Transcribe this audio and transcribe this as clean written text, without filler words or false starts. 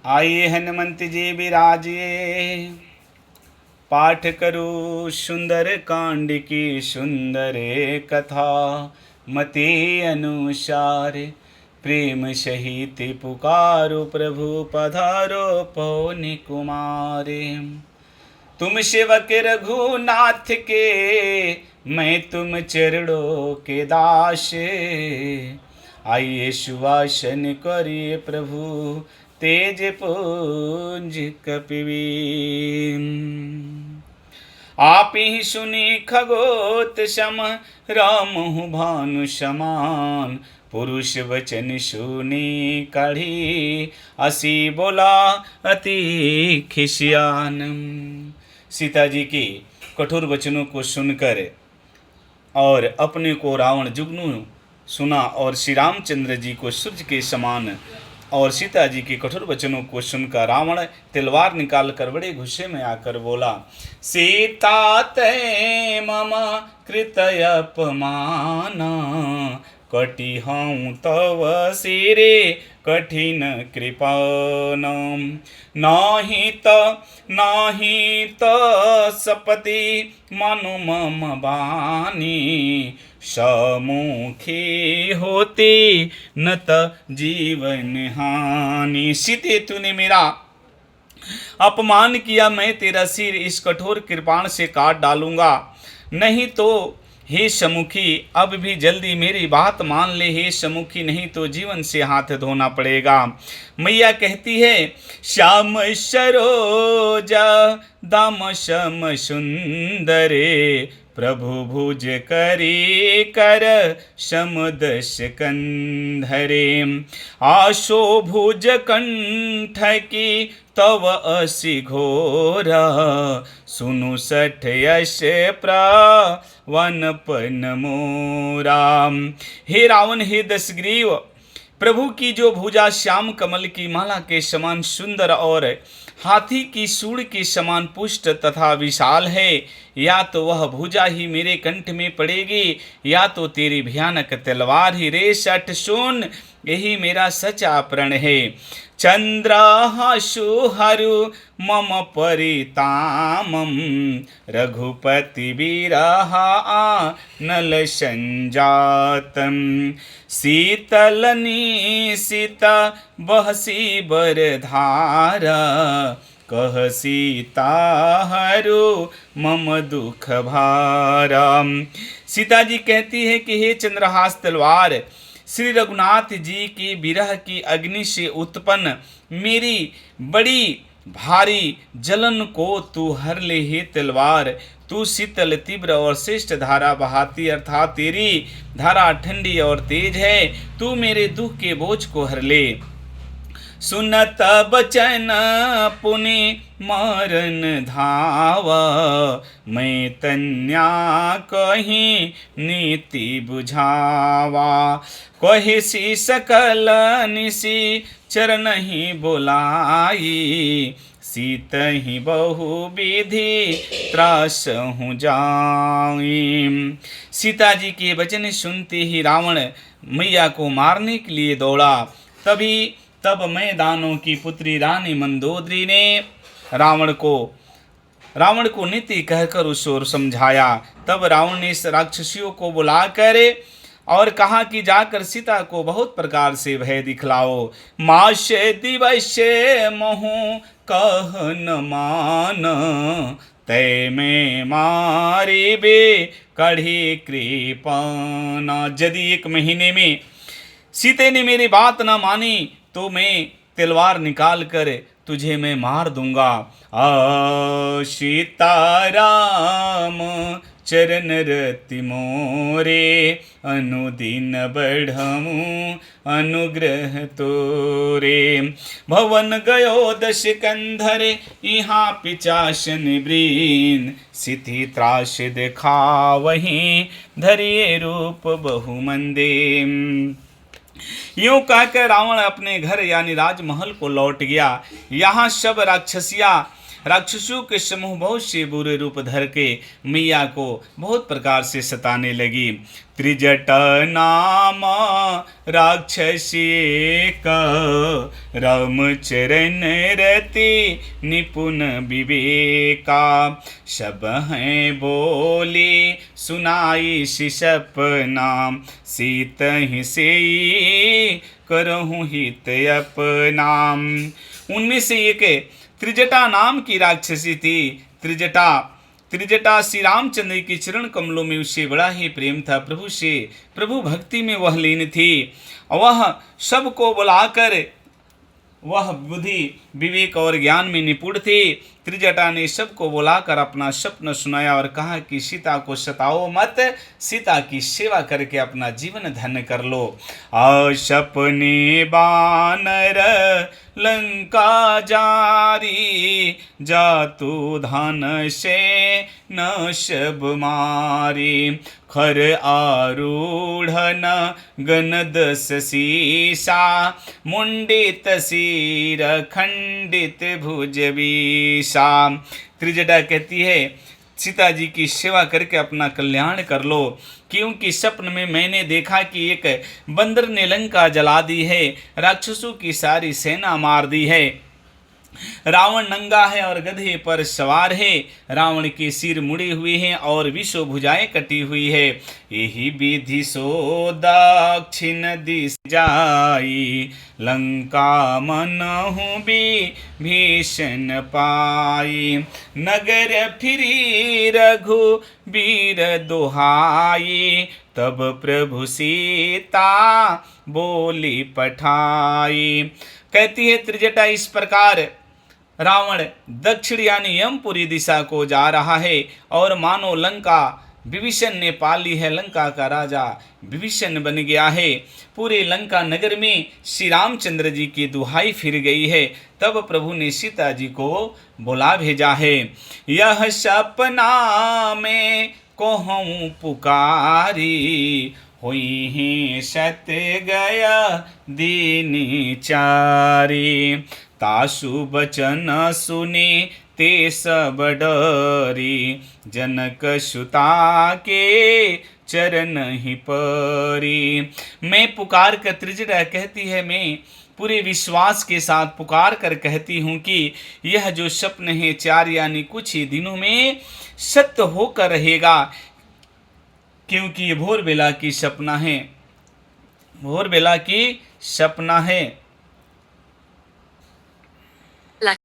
आइए हनुमंत जी विराजिए, पाठ करो सुंदर कांड की सुंदर कथा। मते अनुसार प्रेम सहित पुकारो, प्रभु पधारो पवन कुमारे। तुम सेवक रघुनाथ के, मैं तुम चरणों के दास। आइए सुवासन करिए प्रभु, तेज पुंज कपिवीर। आप ही सुनी खगोत सम, रामहु भानु समान। पुरुष वचन सुनी कढ़ी, असी बोला अति खिसियान। सीता जी की कठोर वचनों को सुनकर और अपने को रावण जुगनू सुना, और श्री रामचंद्र जी को सूर्य के समान, और सीता जी के कठोर वचनों को सुनकर रावण तलवार निकाल कर बड़े गुस्से में आकर बोला, सीता ते मम कृत अपमाना, कटी हूँ तव सिरे कठिन कृपान। नाही त सपति मनु मम बानी, सम्मुखी होती न त जीवन हानि। सीते तूने मेरा अपमान किया, मैं तेरा सिर इस कठोर कृपाण से काट डालूंगा। नहीं तो हे सम्मुखी, अब भी जल्दी मेरी बात मान ले हे सम्मुखी, नहीं तो जीवन से हाथ धोना पड़ेगा। मैया कहती है, श्याम सरोजा दाम सम सुंदरे, प्रभु भुज करी कर समदश कंधरे। आशो भुज कंठ की तव असी घोरा, सुनु सठ यश प्रवनपन मोरा। हे रावण, हे दशग्रीव, प्रभु की जो भुजा श्याम कमल की माला के समान सुंदर और हाथी की सूंड के समान पुष्ट तथा विशाल है, या तो वह भुजा ही मेरे कंठ में पड़ेगी, या तो तेरी भयानक तलवार ही। रे सठ सुन, यही मेरा सच्चा प्रण है। चंद्रहासु हरु मम परितामम, रघुपति बिरहा नल संजातम। शीतलनी सीता बहसी बरधारा, कह सीता हरु मम दुख भारा। सीता जी कहती है कि हे चंद्रहास तलवार, श्री रघुनाथ जी की विरह की अग्नि से उत्पन्न मेरी बड़ी भारी जलन को तू हर ले हे तलवार। तू शीतल तीव्र और श्रेष्ठ धारा बहाती, अर्थात तेरी धारा ठंडी और तेज है। तू मेरे दुख के बोझ को हर ले। सुनत बचन पुनि मरन धावा, मैं तन्या कहीं नीति बुझावा। कहे सी सकल निसी चरण ही बोलाई, सीत ही बहु विधि त्रास हूँ जाई। सीता जी के वचन सुनते ही रावण मैया को मारने के लिए दौड़ा। तब मैदानों की पुत्री रानी मंदोदरी ने रावण को नीति कहकर उस ओर समझाया। तब रावण ने इस राक्षसियों को बुलाकर और कहा कि जाकर सीता को बहुत प्रकार से भय दिखलाओ। माश दिवस मोहु कह न मान, तय में मारी बे कढ़ी कृपाना। यदि 1 महीने में सीते ने मेरी बात न मानी तो मैं तलवार निकाल कर तुझे मैं मार दूंगा। सीताराम चरण रति मोरे, अनुदिन बढ़मु अनुग्रह तोरे। भवन गयो दश कंधरे, यहाँ पिचासन ब्रीन, सिथि त्रास दिखावहीं धरिए रूप बहुमंदे। यूं कहकर रावण अपने घर यानी राजमहल को लौट गया। यहाँ सब राक्षसों के समूह बहुत से बुरे रूप धर के मैया को बहुत प्रकार से सताने लगी। त्रिजट नाम राक्षसी का, रामचरण रति निपुण विवेका। सब हैं बोले सुनाई सपना, सीत ही से करहूँ हित अपना। उनमें से एक त्रिजटा नाम की राक्षसी थी। त्रिजटा श्री रामचंद्र के चरण कमलों में उससे बड़ा ही प्रेम था। प्रभु से, प्रभु भक्ति में वह लीन थी। वह सबको बुलाकर वह बुद्धि विवेक और ज्ञान में निपुण थी। त्रिजटा ने सबको बुलाकर अपना स्वप्न सुनाया और कहा कि सीता को सताओ मत, सीता की सेवा करके अपना जीवन धन्य कर लो। सपने बानर लंका जारी, जातु धन से न सब मारी। खर आरूढ़न गन दस सीसा, मुंडित सिर खंडित भुज बीसा। त्रिजटा कहती है सीता जी की सेवा करके अपना कल्याण कर लो, क्योंकि स्वप्न में मैंने देखा कि एक बंदर ने लंका जला दी है, राक्षसों की सारी सेना मार दी है। रावण नंगा है और गधे पर सवार है। रावण के सिर मुड़े हुए हैं और विषो भुजाएं कटी हुई है। यही विधि सो दक्षिण दिश जाई, लंका मनहु भीषण पाई। नगर फिरी रघुबीर दुहाई, तब प्रभु सीता बोली पठाई। कहती है त्रिजटा इस प्रकार रावण दक्षिण यानी यमपुरी दिशा को जा रहा है और मानो लंका विभीषण ने पाल ली है, लंका का राजा विभीषण बन गया है। पूरे लंका नगर में श्री रामचंद्र जी की दुहाई फिर गई है। तब प्रभु ने सीता जी को बुला भेजा है। यह सपना में कहूँ पुकारी, हुई ही सत गया दीन चारी। तासु बचन सुनी ते सब डरी, जनक सुता के चरण ही परी। मैं पुकार कर, त्रिजटा कहती है, मैं पूरे विश्वास के साथ पुकार कर कहती हूँ कि यह जो स्वप्न है 4 यानी कुछ ही दिनों में सत्य होकर रहेगा, क्योंकि ये भोर बेला की सपना है, भोर बेला की सपना है।